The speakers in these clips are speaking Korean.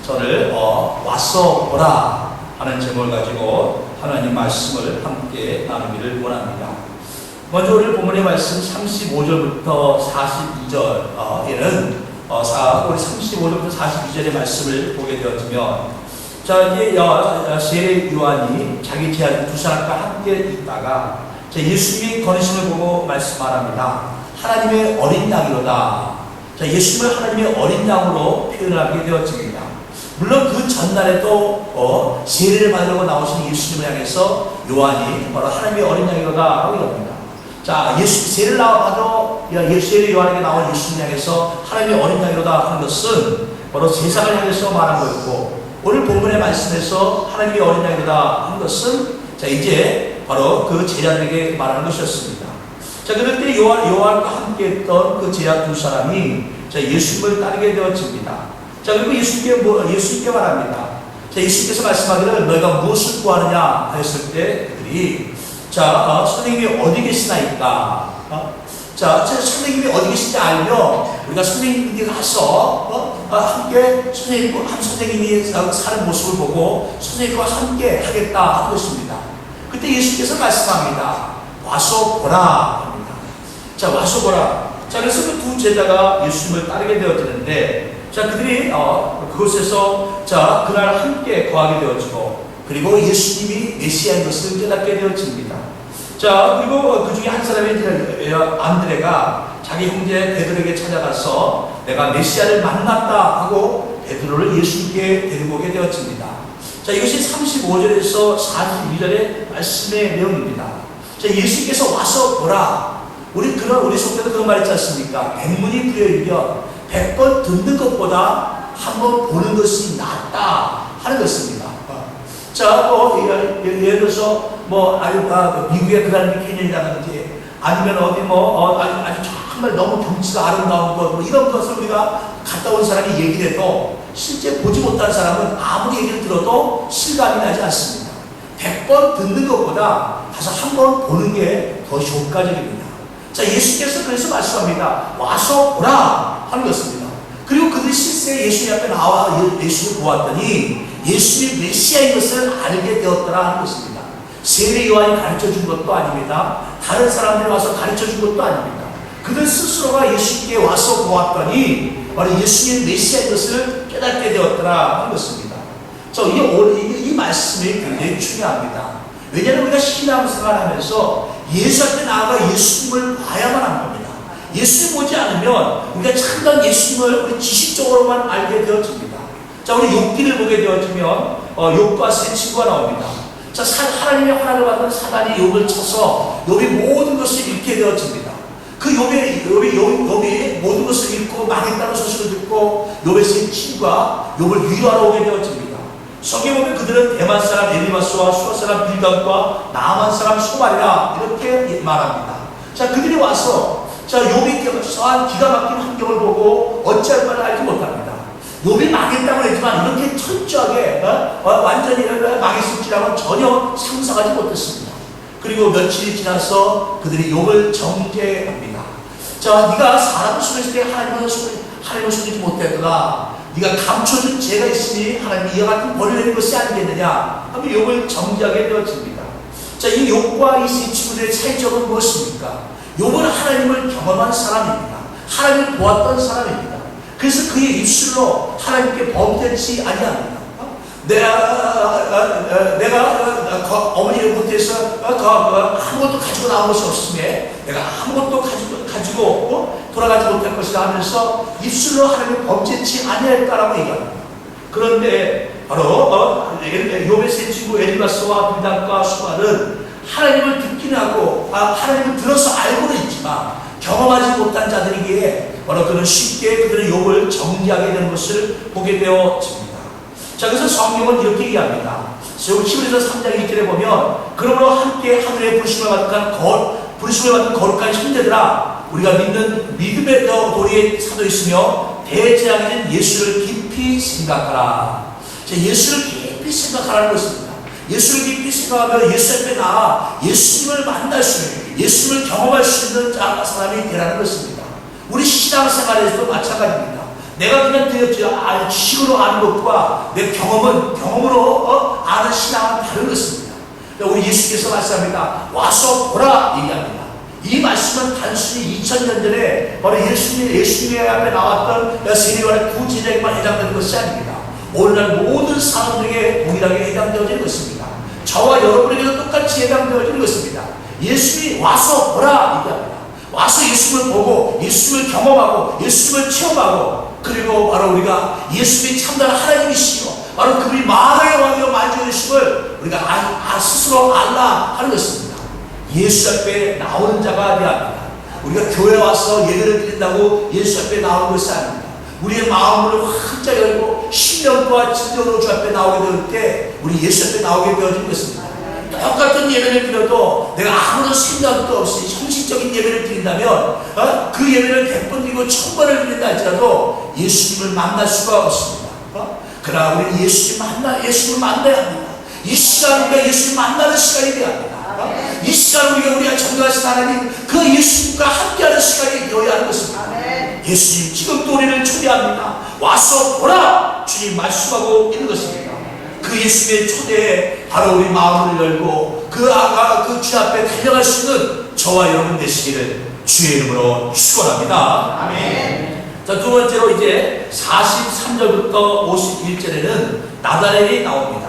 저를 와서 보라 하는 제목을 가지고 하나님 말씀을 함께 나누기를 원합니다. 먼저 오늘 본문의 말씀 35절부터 42절에는 우리 35절부터 42절의 말씀을 보게 되어지면 자, 이제 세례 요한이 자기 제자 두 사람과 함께 있다가 예수님의 건의심을 보고 말씀하랍니다. 하나님의 어린 양이로다. 자, 예수님을 하나님의 어린 양으로 표현하게 되었습니다. 물론 그 전날에도 세례를 받으려고 나오신 예수님을 향해서 요한이 바로 하나님의 어린 양이로다 하고 이럽니다. 자, 세례를 받으러 세례 요한에게 나온 예수님을 향해서 하나님의 어린 양이로다 하는 것은 바로 세상을 향해서 말한 거였고, 오늘 본문의 말씀에서 하나님의 어린 양이로다 하는 것은 자, 이제 바로 그 제자들에게 말하는 것이었습니다. 자, 그럴 때 요한과 함께 했던 그 제자 두 사람이 자, 예수님을 따르게 되었습니다. 자, 그리고 예수님께 말합니다. 자, 예수님께서 말씀하기를 너희가 무엇을 구하느냐 하였을 때 그들이 자, 선생님이 어디 계시나이까? 자, 선생님이 어디 계신지 알면 우리가 선생님께 가서 함께 선생님이 사는 모습을 보고 선생님과 함께 하겠다 하는 것입니다. 그때 예수님께서 말씀합니다. 와서 보라 합니다. 자, 와서 보라. 자, 그래서 그 두 제자가 예수님을 따르게 되어지는데, 자, 그들이 그곳에서 자, 그날 함께 거하게 되어지고, 그리고 예수님이 메시아인 것을 깨닫게 되어집니다. 자, 그리고 그 중에 한 사람이 안드레가 자기 형제 베드로에게 찾아가서 내가 메시아를 만났다 하고 베드로를 예수님께 데리고 오게 되었습니다. 자, 이것이 35절에서 42절의 말씀의 내용입니다. 자, 예수님께서 와서 보라. 우리 속에도 그런 말 있지 않습니까? 100문이 부여이면 100번 듣는 것보다 한 번 보는 것이 낫다 하는 것입니다. 자, 예를 들어서 미국의 그라인드 캐년이라든지 아니면 아주 정말 너무 경치가 아름다운 것 이런 것을 우리가 갔다 온 사람이 얘기를 해도 실제 보지 못한 사람은 아무리 얘기를 들어도 실감이 나지 않습니다. 100번 듣는 것보다 가서 한 번 보는 게 더 효과적입니다. 자, 예수께서 그래서 말씀합니다. 와서 보라 하는 것입니다. 그리고 그들이 실제 예수님 앞에 나와 예수를 보았더니 예수님이 메시아인 것을 알게 되었더라 하는 것입니다. 세례 요한이 가르쳐 준 것도 아닙니다. 다른 사람들이 와서 가르쳐 준 것도 아닙니다. 그들 스스로가 예수님께 와서 보았더니 바로 예수님이 메시아인 것을 깨닫게 되었더라 하는 것입니다. 이 말씀이 굉장히 중요합니다. 왜냐하면 우리가 신앙생활 하면서 예수 앞에 나아가 예수님을 봐야만 한 겁니다. 예수님 보지 않으면 우리가 참된 예수님을 우리 지식적으로만 알게 되어집니다. 자, 우리 욥기를 보게 되어지면 욥과 세 친구가 나옵니다. 자, 하나님의 허락을 받은 사단이 욥을 쳐서 욥이 모든 것을 잃게 되어집니다. 그 욥이 모든 것을 잃고 망했다는 소식을 듣고 욥의 세 친구가 욥을 위로하러 오게 되어집니다. 성경에 보면 그들은 대만 사람 엘리마스와 수아 사람 빌닷과 나만 사람 소말이라 이렇게 말합니다. 자, 그들이 와서 자, 욥이 처한 기가 막힌 환경을 보고 어찌할 바를 알지 못합니다. 욥이 망했다고 했지만 이렇게 철저하게 완전히 망했을지라고는 전혀 상상하지 못했습니다. 그리고 며칠이 지나서 그들이 욥을 정죄합니다. 자, 네가 사람을 속였을 때 하나님을 속이지 못했구나. 네가 감춰준 죄가 있으니 하나님이 이와 같은 벌을 내린 것이 아니겠느냐 하면 욥을 정죄하게 되어집니다. 자, 이 욥과 이 세 친구들의 차이점은 무엇입니까? 욥은 하나님을 경험한 사람입니다. 하나님을 보았던 사람입니다. 그래서 그의 입술로 하나님께 범죄치 아니합니다. 내가 어머니를 못해서 아무것도 가지고 나온 것이 없음에 내가 아무것도 가지고 돌아가지 못할 것이다 하면서 입술로 하나님을 범죄치 아니할까라고 얘기합니다. 그런데 바로 욥의 세 친구 엘리마스와 빌닷과 수발은 하나님을 듣긴 하고 하나님을 들어서 알고는 있지만 경험하지 못한 자들이기에 바로 그는 쉽게 그들의 욥을 정죄하게 되는 것을 보게 되어집니다. 자, 그래서 성경은 이렇게 얘기합니다. 히브리서 3장 1절에 보면 그러므로 함께 하늘의 부르심을 받은 거룩한 형제들아 우리가 믿는 믿음의 도리에 사도 있으며 대재앙인 예수를 깊이 생각하라. 자, 예수를 깊이 생각하라는 것입니다. 예수를 깊이 생각하면 예수 앞에 나아 예수님을 만날 수 있는, 예수님을 경험할 수 있는 사람이 되라는 것입니다. 우리 신앙생활에서도 마찬가지입니다. 내가 그냥 지식으로 아는 것과 내 경험으로 아는 신앙은 다른 것입니다. 우리 예수께서 말씀합니다. 와서 보라 얘기합니다. 이 말씀은 단순히 2000년 전에 바로 예수님의 앞에 나왔던 세례요한의 두 제자에게만 해당되는 것이 아닙니다. 오늘날 모든 사람들에게 동일하게 해당되어지는 것입니다. 저와 여러분에게도 똑같이 해당되어지는 것입니다. 예수님이 와서 보라 얘기합니다. 와서 예수님을 보고 예수님을 경험하고 예수님을 체험하고, 그리고 바로 우리가 예수님이 참다운 하나님이시고 바로 그분이 만왕의 왕이요 만주의 되심을 우리가 스스로 알라 하는 것입니다. 예수 앞에 나오는 자가 되어야 합니다. 우리가 교회 와서 예배를 드린다고 예수 앞에 나오는 것이 아닙니다. 우리의 마음을 활짝 열고 신령과 진정으로 주 앞에 나오게 될 때 우리 예수 앞에 나오게 되어진 것입니다. 똑같은 예배를 드려도 내가 아무런 생각도 없이 형식적인 예배를 드린다면 그 예배를 100번 드리고 1000번을 드린다 할지라도 예수님을 만날 수가 없습니다. 그러나 우리는 예수님을 만나야 합니다. 이 시간 우리가 예수님을 만나는 시간이 되어야 합니다. 이 시간 우리가 전도하신 하나님 그 예수님과 함께하는 시간이 되어야 하는 것입니다. 예수님 지금도 우리를 초대합니다. 와서 보라 주님 말씀하고 있는 것입니다. 그 예수님의 초대에 바로 우리 마음을 열고 그 주 앞에 달려갈 수 있는 저와 여러분 되시기를 주의 이름으로 축원합니다. 아멘. 자, 두 번째로 이제 43절부터 51절에는 나다렐이 나옵니다.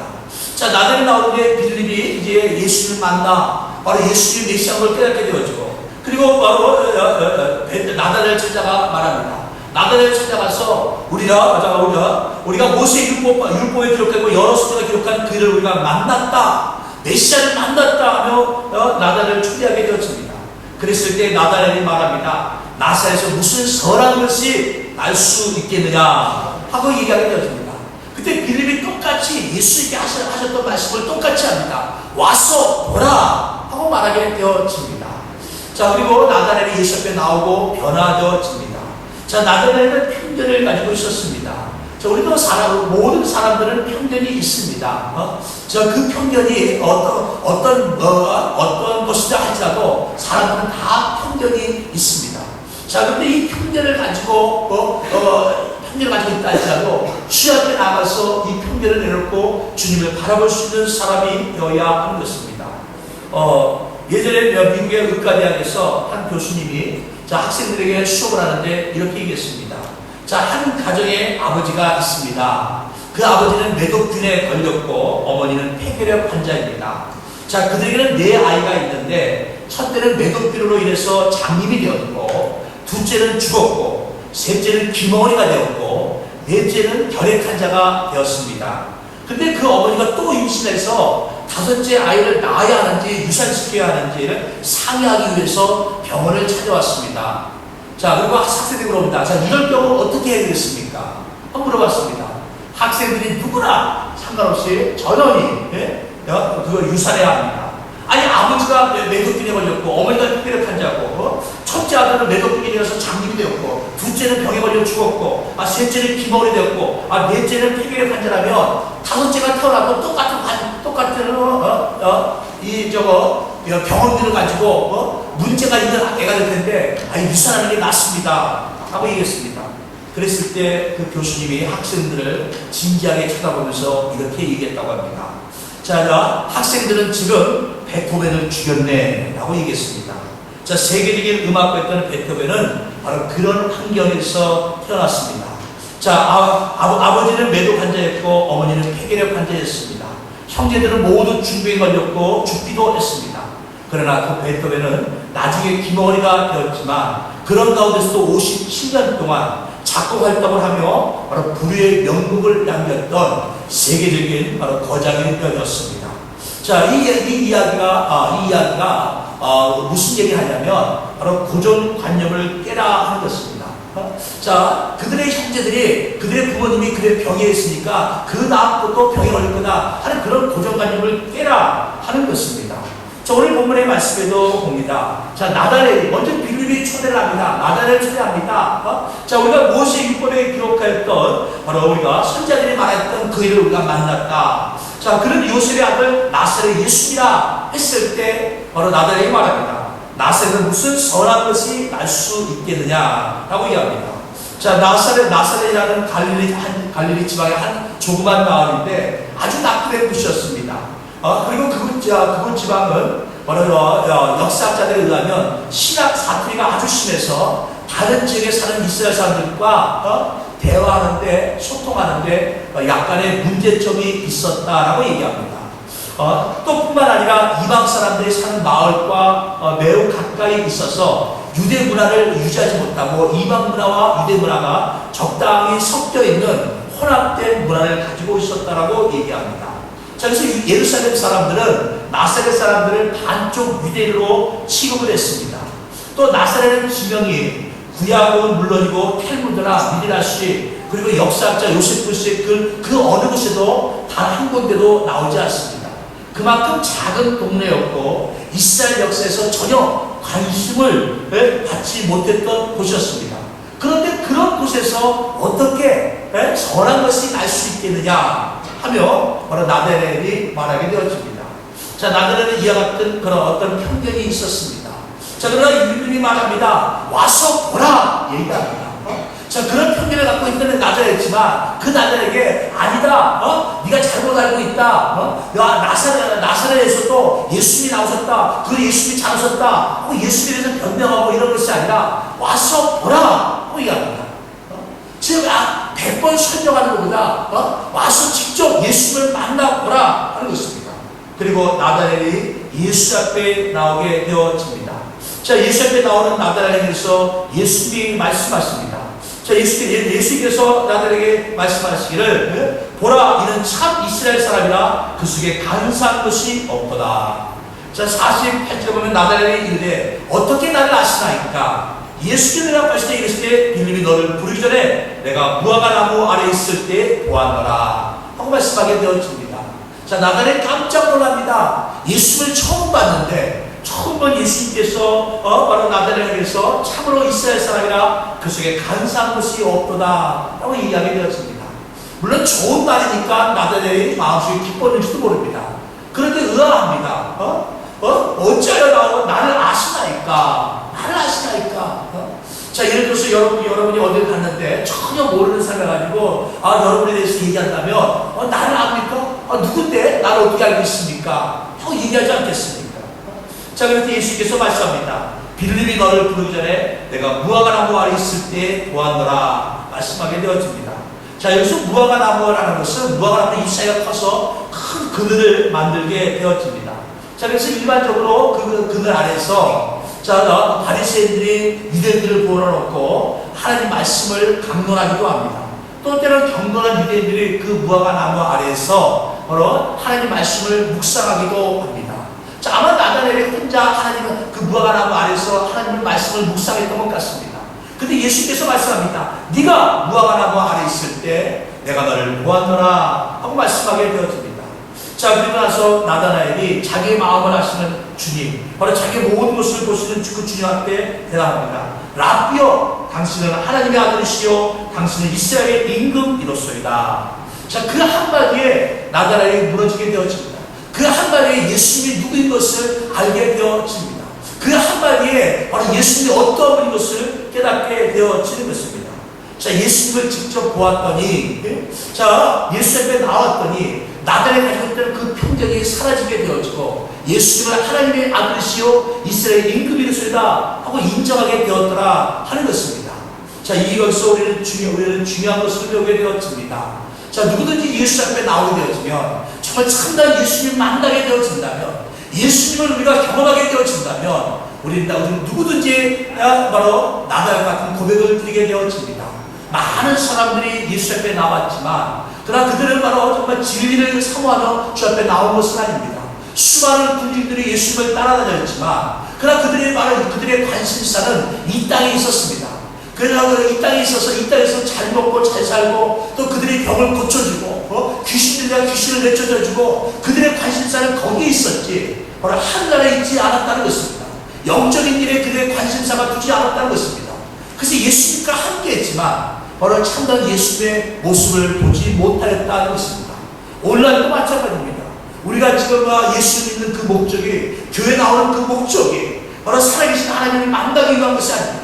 자, 나다렐이 나오는데 빌립이 이제 예수님을 만나 바로 예수님의 메시아인 걸 깨닫게 되어지고, 그리고 바로 나다렐을 찾아가 말합니다. 나다렐을 찾아가서 우리가 모세 율법에 기록되고 여러 서기가 기록한 그를 우리가 만났다, 메시아를 만났다 하며 나다렐을 초대하게 되었습니다. 그랬을 때 나다렐이 말합니다. 나사렛에서 무슨 선한 것이 날 수 있겠느냐 하고 얘기하게 되었습니다. 그때 빌립이 똑같이 예수님께 하셨던 말씀을 똑같이 합니다. 와서 보라 하고 말하게 되어집니다. 자, 그리고 나다렐이 예수 앞에 나오고 변화되어집니다. 자, 나다렐은 편견을 가지고 있었습니다. 자, 우리도 모든 사람들은 편견이 있습니다. 자, 그 편견이 어떤 것이다 할지라도 사람들은 다 편견이 있습니다. 자, 그런데 이 편견을 가지고 있다 할지라도 주 앞에 나가서 이 편견을 내놓고 주님을 바라볼 수 있는 사람이 되어야 하는 것입니다. 예전에 미국의 의과대학에서 한 교수님이 학생들에게 수업을 하는데 이렇게 얘기했습니다. 자, 한 가정에 아버지가 있습니다. 그 아버지는 매독균에 걸렸고 어머니는 폐결핵 환자입니다. 자, 그들에게는 4아이가 있는데 첫째는 매독균으로 인해서 장님이 되었고, 둘째는 죽었고, 셋째는 귀머거리가 되었고, 넷째는 결핵 환자가 되었습니다. 근데 그 어머니가 또 임신해서 5째 아이를 낳아야 하는지 유산시켜야 하는지를 상의하기 위해서 병원을 찾아왔습니다. 자, 그리고 학생들이 물어봅니다. 자, 이럴 경우 어떻게 해야 되겠습니까? 한번 물어봤습니다. 학생들이 누구나 상관없이 전원이 그걸 유산해야 합니다. 아니, 아버지가 매독균에 걸렸고 어머니가 폐결핵 환자고 첫째 아들은 매독균에 걸려서 장님이 되었고, 둘째는 병에 걸려 죽었고, 셋째는 귀머거리 되었고, 넷째는 폐결핵 환자라면 5째가 태어나도 똑같은 병원들을 가지고 문제가 있는 애가 될 텐데 유산하는 게 낫습니다 하고 얘기했습니다. 그랬을 때 그 교수님이 학생들을 진지하게 쳐다보면서 이렇게 얘기했다고 합니다. 자, 학생들은 지금 베토벤을 죽였네 라고 얘기했습니다. 자, 세계적인 음악가였던 베토벤은 바로 그런 환경에서 태어났습니다. 자, 아버지는 매독 환자였고 어머니는 폐결핵 환자였습니다. 형제들은 모두 중병에 걸렸고 죽기도 했습니다. 그러나 그 베토벤은 나중에 귀머거리가 되었지만 그런 가운데서도 57년 동안 작곡 활동을 하며 바로 불후의 명곡을 남겼던 세계적인 바로 거장이 되었습니다. 자, 이 이야기가 무슨 얘기를 하냐면 바로 고정관념을 깨라 하는 것입니다. 자, 그들의 형제들이, 그들의 부모님이 그들의 병에 있으니까 그 다음 것도 병에 걸릴 거다 하는 그런 고정관념을 깨라 하는 것입니다. 자, 오늘 본문의 말씀에도 봅니다. 자, 나다렐이 먼저 빌립이 초대를 합니다. 나다렐을 초대합니다. 자, 우리가 모세 율법에 기록하였던 바로 우리가 선자들이 말했던 그 일을 우리가 만났다. 자, 그런 요셉의 아들 나사렛 예수니라 했을 때 바로 나다렐이 말합니다. 나사렛은 무슨 선한 것이 날 수 있겠느냐 라고 이야기합니다. 자, 나사렛이라는 갈릴리 지방의 한 조그만 마을인데 아주 나쁜 곳이었습니다. 그리고 그곳 지방은 역사학자들에 의하면 신학 사투리가 아주 심해서 다른 지역에 사는 이스라엘 사람들과 대화하는데, 소통하는데 약간의 문제점이 있었다라고 얘기합니다. 또 뿐만 아니라 이방 사람들이 사는 마을과 매우 가까이 있어서 유대 문화를 유지하지 못하고 이방 문화와 유대 문화가 적당히 섞여 있는 혼합된 문화를 가지고 있었다라고 얘기합니다. 자, 그래서 예루살렘 사람들은 나사렛 사람들을 반쪽 유대인으로 취급을 했습니다. 또 나사렛의 지명이 구약은 물론이고 탈무드나 미드라시 그리고 역사학자 요세푸스의 그 어느 곳에도 단 한 군데도 나오지 않습니다. 그만큼 작은 동네였고 이스라엘 역사에서 전혀 관심을 받지 못했던 곳이었습니다. 그런데 그런 곳에서 어떻게 선한 것이 날 수 있겠느냐 하며 바로 나다렐이 말하게 되었습니다. 자, 나다렐은 이와 같은 그런 어떤 편견이 있었습니다. 자, 그러나 이분이 말합니다. 와서 보라 얘기합니다. 자, 그런 편견을 갖고 있는 나다렐이지만 그 나다렐에게 아니다. 네가 잘못 알고 있다. 나사렛에서도 예수님이 나오셨다. 그 예수님이 잘 오셨다. 예수님에 대해서 변명하고 이런 것이 아니라 와서 보라 얘기합니다. 지금 100번 설명하는 것보다 와서 직접 예수님을 만나보라 하는 것입니다. 그리고 나다렐이 예수 앞에 나오게 되어집니다. 자, 예수 앞에 나오는 나다렐에 대해서 예수님이 말씀하십니다. 자, 예수님께서 나다렐에게 말씀하시기를 보라, 이는 참 이스라엘 사람이라 그 속에 간사한 것이 없도다. 자, 48절에 보면 나다렐이 이르되 어떻게 나를 아시나이까? 예수께서 대답하시되 이르시되 빌립이 너를 부르기 전에 내가 무화과 나무 아래 있을 때 보았노라 하고 말씀하게 되어집니다. 자, 나다렐 깜짝 놀랍니다. 예수를 처음 봤는데 처음 본 예수님께서 바로 나다렐에게서 참으로 이스라엘 사람이라 그 속에 간사한 것이 없도다 라고 이야기하게 되었습니다. 물론 좋은 말이니까 나다렐이 마음속에 기뻤는지도 모릅니다. 그런데 의아합니다. 어찌하여 나를 아시나이까? 나를 아시나이까? 자, 예를 들어서 여러분이 어딜 갔는데 전혀 모르는 사람이 가지고 여러분에 대해서 얘기한다면 나를 압니까? 누군데? 나를 어떻게 알고 있습니까? 하고 얘기하지 않겠습니까? 자, 그래서 예수께서 말씀합니다. 빌립이 너를 부르기 전에 내가 무화과 나무 아래 있을 때 보았노라 말씀하게 되어집니다. 자, 여기서 무화과 나무라는 것은 무화과 나무 잎사귀가 커서 큰 그늘을 만들게 되어집니다. 자, 그래서 일반적으로 그 그늘 아래서 바리새인들이 유대인들을 모아놓고 하나님 말씀을 강론하기도 합니다. 또 때로는 경건한 유대인들이 그 무화과 나무 아래에서 바로 하나님 말씀을 묵상하기도 합니다. 자, 아마 나다렐이 혼자 하나님 그 무화과 나무 아래에서 하나님의 말씀을 묵상했던 것 같습니다. 근데 예수께서 말씀합니다. 네가 무화과 나무 아래 있을 때 내가 너를 보았노라 하고 말씀하게 되어집니다. 자, 그리고 나서 나다나엘이 자기의 마음을 아시는 주님, 바로 자기의 모든 것을 보시는 그 주님 앞에 대답합니다. 라비여, 당신은 하나님의 아들이시요 당신은 이스라엘의 임금이로소이다. 자, 그 한마디에 나다나엘이 무너지게 되어집니다. 그 한마디에 예수님이 누구인 것을 알게 되어집니다. 그 한마디에 바로 예수님이 어떠한 분인 것을 깨닫게 되어지는 것입니다. 자, 예수님을 직접 보았더니, 자, 예수 앞에 나왔더니 나다렐이 가지고 있던 그 편견이 사라지게 되어지고 예수님을 하나님의 아들이시요 이스라엘 임금이로소이다 하고 인정하게 되었더라 하는 것입니다. 자, 이것서 우리는 중요한 것을 배우게 되었습니다. 자, 누구든지 예수 앞에 나오게 되어지면 정말 참다운 예수님을 만나게 되어진다면 예수님을 우리가 경험하게 되어진다면 우리는 누구든지 바로 나다렐 같은 고백을 드리게 되어집니다. 많은 사람들이 예수 앞에 나왔지만 그러나 그들은 바로 정말 진리를 사모하며 주 앞에 나온 것은 아닙니다. 수많은 군인들이 예수님을 따라다녔지만 그러나 그들의 관심사는 이 땅에 있었습니다. 그러나 이 땅에 있어서 이 땅에서 잘 먹고 잘 살고 또 그들의 병을 고쳐주고 귀신들과 귀신을 내쫓아주고 그들의 관심사는 거기에 있었지 바로 하늘나라에 있지 않았다는 것입니다. 영적인 일에 그들의 관심사가 두지 않았다는 것입니다. 그래서 예수님과 함께했지만 바로 참다운 예수님의 모습을 보지 못하였다는 것입니다. 오늘날도 마찬가지입니다. 우리가 지금 예수 믿는 그 목적이 교회 나오는 그 목적이 바로 살아계신 하나님을 만나기 위한 것이 아닙니다.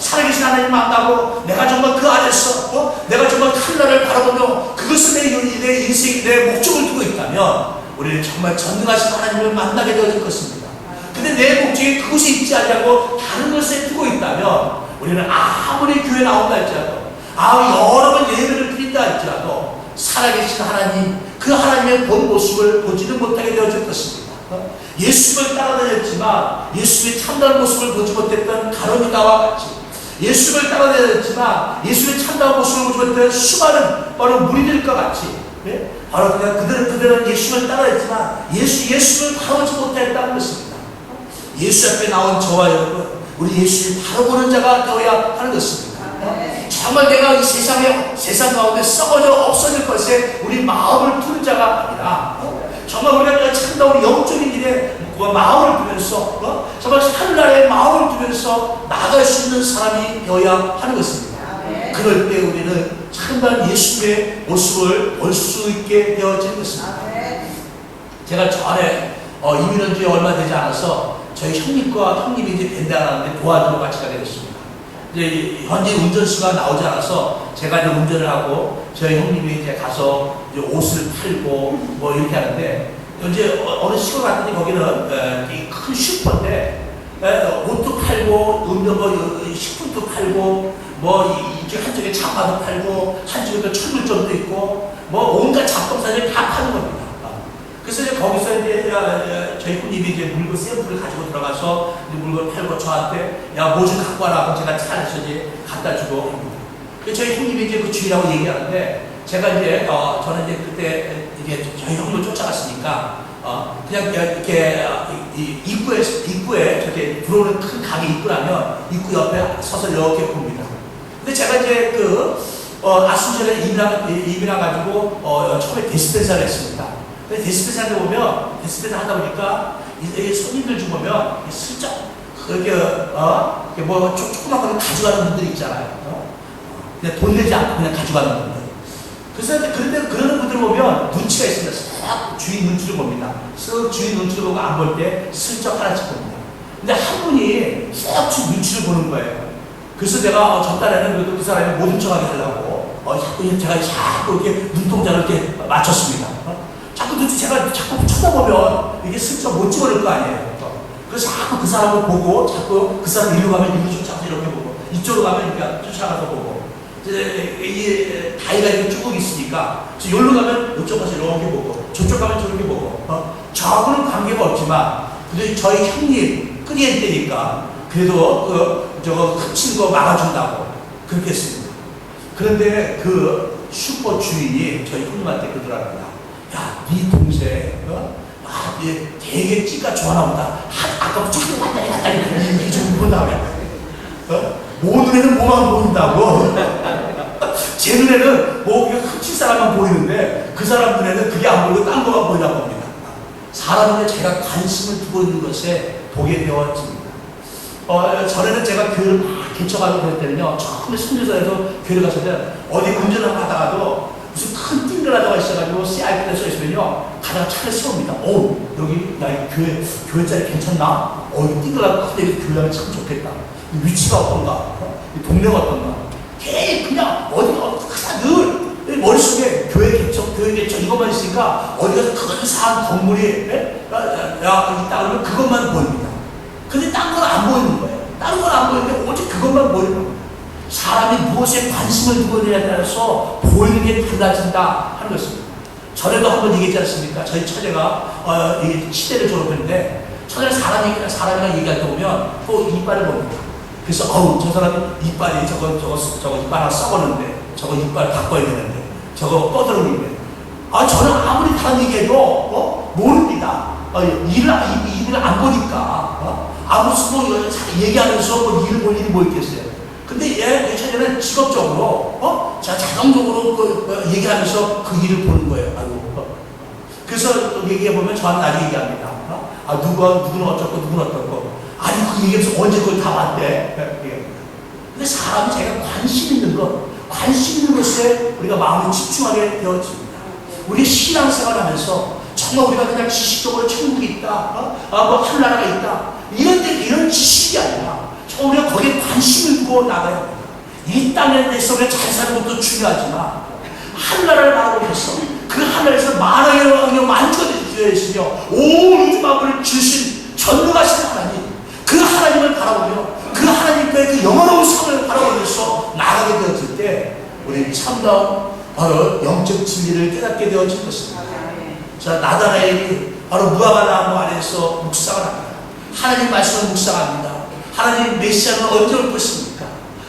살아계신 하나님 만나고 내가 정말 그 안에서 내가 정말 하늘나라를 바라보며 그것을 내 인생, 내 목적을 두고 있다면 우리는 정말 전능하신 하나님을 만나게 되어질 것입니다. 근데 내 목적이 그곳에 있지 않냐고 다른 것에 두고 있다면 우리는 아무리 교회 나온다 할지라도 여러 번 예배를 드린다 할지라도 살아계신 하나님, 그 하나님의 본 모습을 보지는 못하게 되어질 것입니다. 예수를 따라다녔지만 예수의 참다운 모습을 보지 못했던 가룟유다와 같이, 예수를 따라다녔지만 예수의 참다운 모습을 보지 못했던 수많은 바로 무리들과 같이, 바로 그들은 예수를 따라했지만 예수를 바라보지 못했다는 것입니다. 예수 앞에 나온 저와 여러분, 우리 예수를 바라보는 자가 되어야 하는 것입니다. 정말 내가 이 세상 가운데 썩어져 없어질 것에 우리 마음을 두는 자가 아니라 정말 우리가 참다운 영적인 일에 마음을 두면서 정말 하늘나라에 마음을 두면서 나갈 수 있는 사람이 되어야 하는 것입니다. 그럴 때 우리는 참다운 예수의 모습을 볼 수 있게 되어질 것입니다. 제가 전에 이민한 지 얼마 되지 않아서 저희 형님이 이제 밴드 하는데 도와주러 같이 가게 됐습니다. 이제 현재 운전수가 나오지 않아서 제가 이제 운전을 하고 저희 형님이 이제 가서 이제 옷을 팔고 뭐 이렇게 하는데, 이제 어느 시골 갔더니 거기는 큰 슈퍼인데 옷도 팔고 식품도 팔고 이쪽 한쪽에 장화도 팔고 한쪽에 철물점도 있고 온갖 잡동사니를 다 파는 겁니다. 그래서 이제 거기서 이제 저희 형님이 이제 물건 샘플을 가지고 들어가서 물건 팔고 저한테 뭐 좀 갖고 와라. 제가 차에서 이제 갖다 주고 합니다. 저희 형님이 이제 그 주인하고 얘기하는데, 제가 이제 저는 이제 그때 이게 저희 형님을 쫓아갔으니까 그냥 이렇게 입구에 저렇게 들어오는 큰 가게 입구 라면 입구 옆에 서서 이렇게 봅니다. 근데 제가 이제 아순절에 이민아 가지고 처음에 데스펜사를 했습니다. 근데 데스펜사를 보면 데스펜사 하다 보니까 이 손님들 중 보면 슬쩍 조그만 거 가져가는 분들이 있잖아요. 그냥 돈 내지 않고 그냥 가져가는 분들. 그래서 그런데 그러는 분들 보면 눈치가 있습니다. 싹 주인 눈치를 봅니다. 쓱 주인 눈치를 보고 안 볼 때 슬쩍 하나씩 봅니다. 근데 한 분이 싹 눈치를 보는 거예요. 그래서 내가 전달에는 그래도 그 사람이 못 훔쳐가게 하려고 제가 자꾸 이렇게 눈동자를 이렇게 맞췄습니다. 제가 자꾸 쳐다보면 이게 슬쩍 못 집어낼 거 아니에요. 그래서 자꾸 그 사람을 보고, 자꾸 그 사람 이리로 가면 이리로 쫓아가서 이렇게 보고, 이쪽으로 가면 이렇게 쫓아가서 보고, 이 다리가 이렇게 쭉 있으니까, 여기로 가면 이쪽 가서 이렇게 보고, 저쪽 가면 저렇게 보고, 저하고는 관계가 없지만, 근데 저희 형님, 끄리엔 때니까, 그래도 저거 훔친 거 막아준다고, 그렇게 했습니다. 그런데 그 슈퍼 주인이 저희 형님한테 그러더랍니다. 야, 네 동생, 되게 찌가 좋아나 보다. 아까부터 저기 왔다리 이렇게 좀 본다며. 모 눈에는 뭐만 보인다고. 제 눈에는 훔칠 사람만 보이는데 그 사람 눈에는 그게 안 보이고 딴 거만 보이나 봅니다. 사람은 제가 관심을 두고 있는 것에 보게 되었습니다. 전에는 제가 교회를 막 개척하고 그럴 때는요, 처음에 순교사에서 교회를 갔을 어디 운전을 하다가도 무슨 큰 띵그라다가 있어가지고 CIP에 써 있으면요, 가다가 차를 세웁니다. 여기 야, 교회 자리 괜찮나? 이 띵그라다 큰데 교회하면 참 좋겠다. 위치가 어떤가? 동네가 어떤가? 그냥 늘 머릿속에 교회 개척 이것만 있으니까 어디 가서 근사한 건물이 있다 그러면 그것만 보입니다. 근데 딴 건 안 보이는 거예요. 다른 건 안 보이는데 오직 그것만 보이는 거예요. 사람이 무엇에 관심을 두고 있느냐에 따라서 보이는 게 달라진다 하는 것입니다. 전에도 한번 얘기했지 않습니까? 저희 처제가 치대를 졸업했는데, 처제는 사람이랑 얘기할 때 보면 또 이빨을 봅니다. 그래서 저 사람이 이빨이 저거 이빨 하나 썩었는데 저거 이빨 바꿔야 되는데 저거 꺼드러는데 저는 아무리 다른 얘기해도 모릅니다. 일을 안 보니까 무슨 얘기하면서 일을 볼 일이 뭐 있겠어요. 근데 얘 처제는 직업적으로 자동적으로 얘기하면서 그 일을 보는 거예요. 그래서 얘기해보면 저한테 나중에 얘기합니다. 누구는 어쩌고 누구는 어떻고, 그 얘기하면서 언제 그걸 다 봤대. 근데 사람이 제가 관심 있는 것에 우리가 마음을 집중하게 되어집니다. 우리 신앙생활 하면서 정말 우리가 그냥 지식적으로 천국이 있다, 하늘나라가 있다, 이런 지식이 아니라 우리가 거기에 관심을 두고 나가야 합니다. 이 땅에 대해서 우리가 잘 사는 것도 중요하지만 하늘나라를 바라보면서 그 하늘에서 만왕의 영광이 만족되시며 온 우주 만물을 주신 전능하신 하나님, 그 하나님을 바라보며 그 하나님과의 그 영원한 성을 바라보면서 나가게 되었을 때 우리는 참다운 바로 영적 진리를 깨닫게 되어질 것입니다. 자, 나다나엘이 바로 무화과 나무 아래에서 묵상을 합니다. 하나님 말씀을 묵상합니다. 하나님 메시아는 언제 올 것입니까?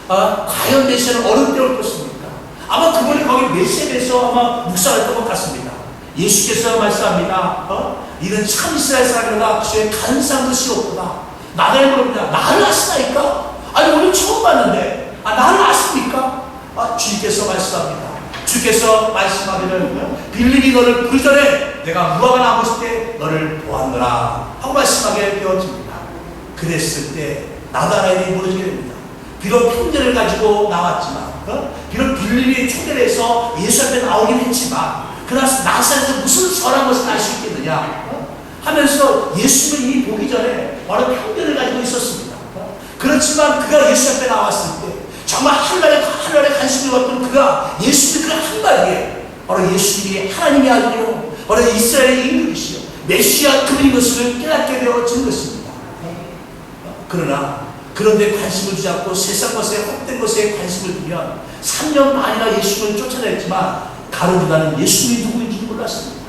과연 메시아는 어느 때 올 것입니까? 아마 그분이 거기 메시아에서 아마 묵상했던 것 같습니다. 예수께서 말씀합니다. 이는 참 이스라엘 사람이라 그의 가능한 것이 없구나. 나를 모릅니다. 나를 아시나이까? 아니 오늘 처음 봤는데 나를 아십니까? 주님께서 말씀합니다. 주께서 말씀하기를 빌립이 너를 부르기 전에 내가 무화과 나무 있을 때 너를 보았노라 하고 말씀하게 되어집니다. 그랬을 때 나다나엘이 무너지게 됩니다. 비록 편견을 가지고 나왔지만 비록 빌립이 초대해서 예수 앞에 나오긴 했지만 그러나 나사렛에서 무슨 선한 것을 알 수 있겠느냐 하면서 예수를 이미 보기 전에 바로 편견을 가지고 있었습니다. 그렇지만 그가 예수 앞에 나왔을 때 정말 하늘에 관심을 갖던 그가 예수님 그 한마디에 바로 예수님이 하나님의 아들이요 바로 이스라엘의 임금이시요 메시아 그분인 것을 깨닫게 되어진 것입니다. 그런데 관심을 두지 않고 세상 것에 헛된 것에 관심을 두면 3년 반이나 예수님을 쫓아냈지만 가룟유다는 예수님이 누구인지 몰랐습니다.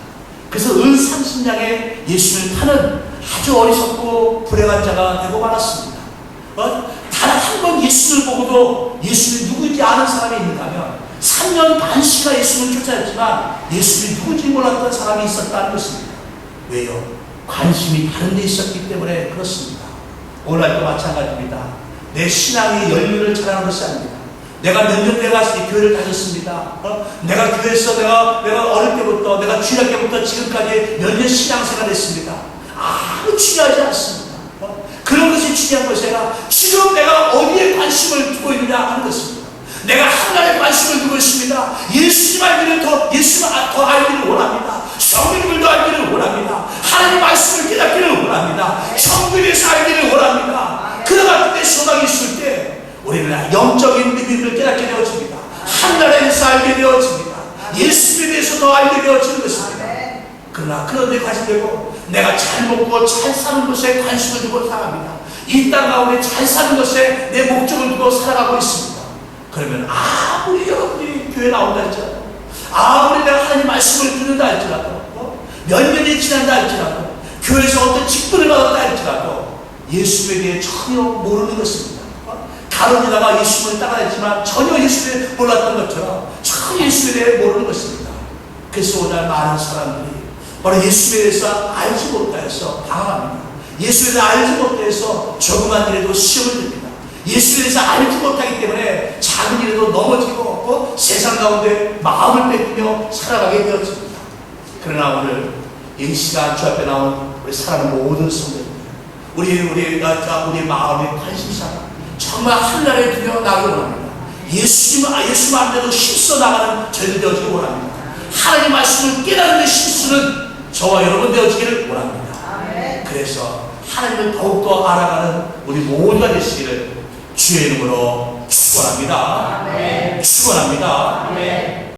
그래서 은 30냥에 예수님을 파는 아주 어리석고 불행한 자가 되고 말았습니다. 단 한 번 예수를 보고도 예수님이 누구인지 아는 사람이 있는가 하면 3년 반씩이나 예수님을 쫓아냈지만 예수님이 누구인지 몰랐던 사람이 있었다는 것입니다. 왜요? 관심이 다른 데 있었기 때문에 그렇습니다. 오늘도 마찬가지입니다. 내 신앙의 연륜을 자랑하는 것이 아닙니다. 내가 몇 년 내가 교회를 다녔습니다. 내가 교회에서 내가 어릴 때부터 내가 주일학 때부터 지금까지 몇 년 신앙생활을 했습니다. 아무 중요하지 않습니다. 그런 것이 중요한 것이 아니라 지금 내가 어디에 관심을 두고 있느냐 하는 것입니다. 내가 하나님에 관심을 두고 있습니다. 예수님 알기를 더 알기를 원합니다. 성령님을 더 알기를 원합니다. 하나님 말씀을 깨닫기를 원합니다. 성경에서 알기를 원합니다. 그러나 그때 소망이 있을 때 우리는 영적인 믿음을 깨닫게 되어집니다. 하나님에서 알게 되어집니다. 예수님에 대해서 더 알게 되어지는 것입니다. 그러나 그런데 관심되고 내가 잘 먹고 잘 사는 것에 관심을 두고 살아갑니다. 이 땅 가운데 잘 사는 것에 내 목적을 두고 살아가고 있습니다. 그러면 아무리 여러분들이 교회 나온다 할지라도 아무리 내가 하나님 말씀을 듣는다 할지라도 몇 년이 지난다 할지라도 교회에서 어떤 직분을 받았다 할지라도 예수에 대해 전혀 모르는 것입니다. 가룟유다가 예수를 따라했지만 전혀 예수를 몰랐던 것처럼 전혀 예수에 대해 모르는 것입니다. 그래서 오늘 많은 사람들이 바로 예수에 대해서 알지 못해서 방황합니다. 예수에 대해서 알지 못해서 조그만 일에도 시험을 듭니다. 예수에 대해서 알지 못하기 때문에 작은 일에도 넘어지고 세상 가운데 마음을 뺏기며 살아가게 되었습니다. 그러나 오늘 이 시간 주 앞에 나온 우리 사랑하는 모든 성도들 우리 마음의 관심사가 정말 하늘나라에 두며 나가기 원합니다. 예수 마음대로 힘써 나가는 저희들 되어지기 원합니다. 하나님의 말씀을 깨닫는 데 힘쓰는 저와 여러분 되어지기를 원합니다. 그래서 하나님을 더욱더 알아가는 우리 모두가 되시기를 주의 이름으로 축원합니다. 축원합니다.